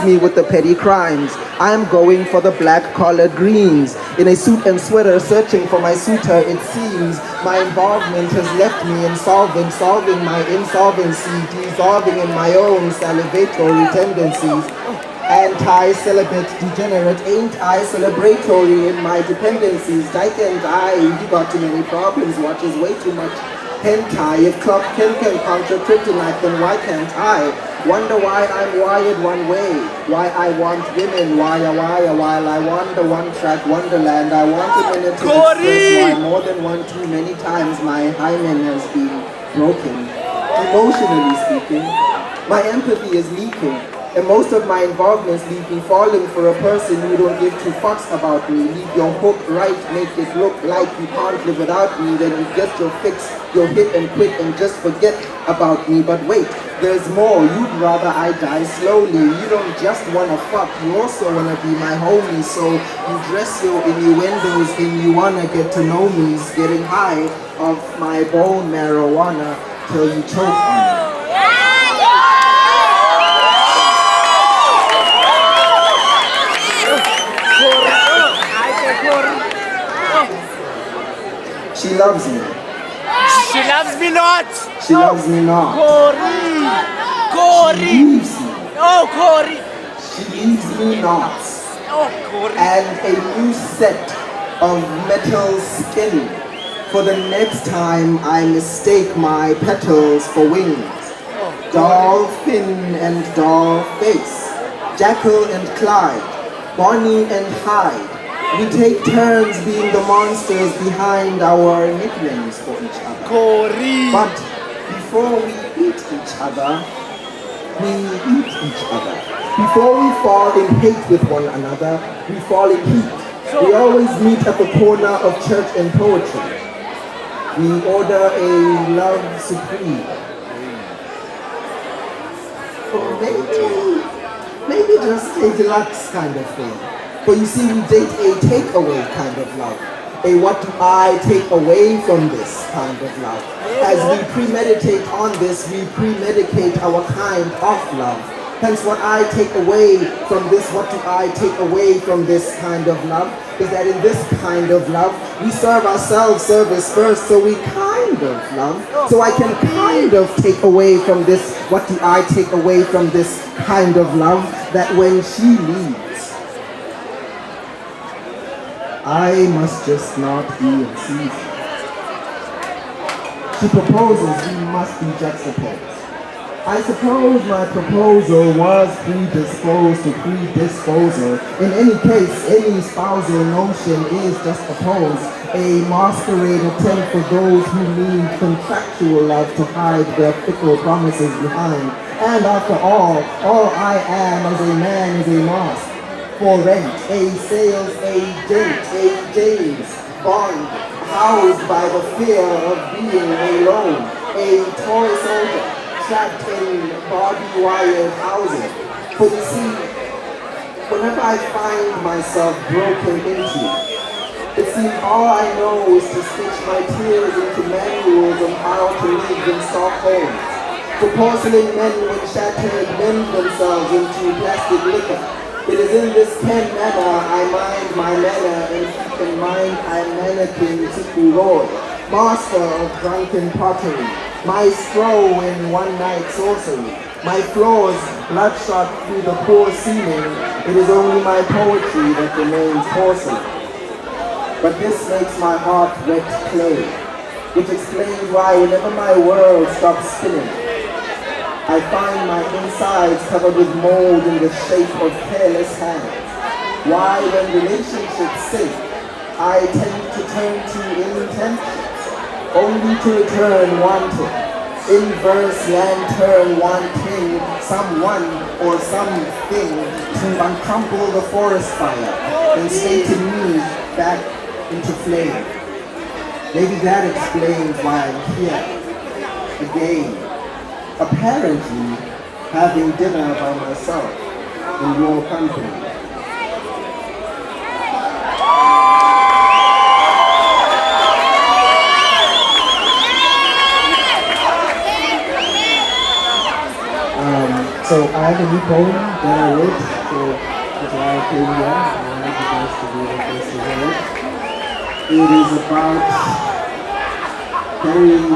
me with the petty crimes. I'm going for the black-collared greens. In a suit and sweater, searching for my suitor, it seems. My involvement has left me insolvent, solving my insolvency, dissolving in my own salivatory tendencies. Anti-celibate degenerate, ain't I celebratory in my dependencies? Dyke and I, you got too many problems, watches way too much hentai. If Club Ken can contra kryptonite, then why can't I? Wonder why I'm wired one way, why I want women, while I wander one track wonderland. I want a minute to express why more than one too many times my hymen has been broken. Emotionally speaking, my empathy is leaking. And most of my involvements leave me falling for a person who don't give two fucks about me. Leave your hook right, make it look like you can't live without me. Then you get your fix, you'll hit and quit and just forget about me. But wait, there's more. You'd rather I die slowly. You don't just wanna fuck, you also wanna be my homie. So you dress your innuendos and you wanna get to know me. Getting high off my bone marijuana till you choke on me. She loves me. She loves me not. She loves me not. Cory. She leaves me. Oh, Cory. She leaves me not. Oh, Cory. And a new set of metal skin for the next time I mistake my petals for wings. Dolphin and doll face. Jackal and Clyde. Bonnie and Hyde. We take turns being the monsters behind our nicknames for each other. Cory. But before we eat each other, we eat each other. Before we fall in hate with one another, we fall in heat. We always meet at the corner of church and poetry. We order a love supreme. Or maybe just a deluxe kind of thing. But you see, we date a takeaway kind of love. A what do I take away from this kind of love. As we premeditate on this, we premedicate our kind of love. Hence what I take away from this, what do I take away from this kind of love, is that in this kind of love, we serve ourselves service first, so we kind of love. So I can kind of take away from this, what do I take away from this kind of love, that when she leaves, I must just not be in season. She proposes, we must be juxtaposed. I suppose my proposal was predisposed to predisposal. In any case, any spousal notion is just a pose, a masquerade attempt for those who need contractual love to hide their fickle promises behind. And after all I am as a man is a mask. For rent, a sales agent, a James Bond, housed by the fear of being alone, a toy soldier, trapped in barbed wire housing. For you see, whenever I find myself broken into, it seems all I know is to stitch my tears into manuals on how to live in soft homes. For porcelain men when shattered mend themselves into plastic liquor. It is in this pen manner I mind my manner, and keep in mind I'm mannequin Tiku Roy, master of drunken pottery, maestro in one-night sorcery. My floors bloodshot through the poor ceiling, it is only my poetry that remains porcelain. But this makes my heart wet clay, which explains why whenever my world stops spinning, I find my insides covered with mold in the shape of careless hands. Why, when relationships sink, I tend to turn to intentions, only to return wanting. Inverse lantern wanting someone or something to uncrumple the forest fire and slate me back into flame. Maybe that explains why I'm here again. Apparently, having dinner by myself in your company. So So I have a new poem that I wrote, so that's why I came here. I wanted you guys to be able to hear it. It is about carrying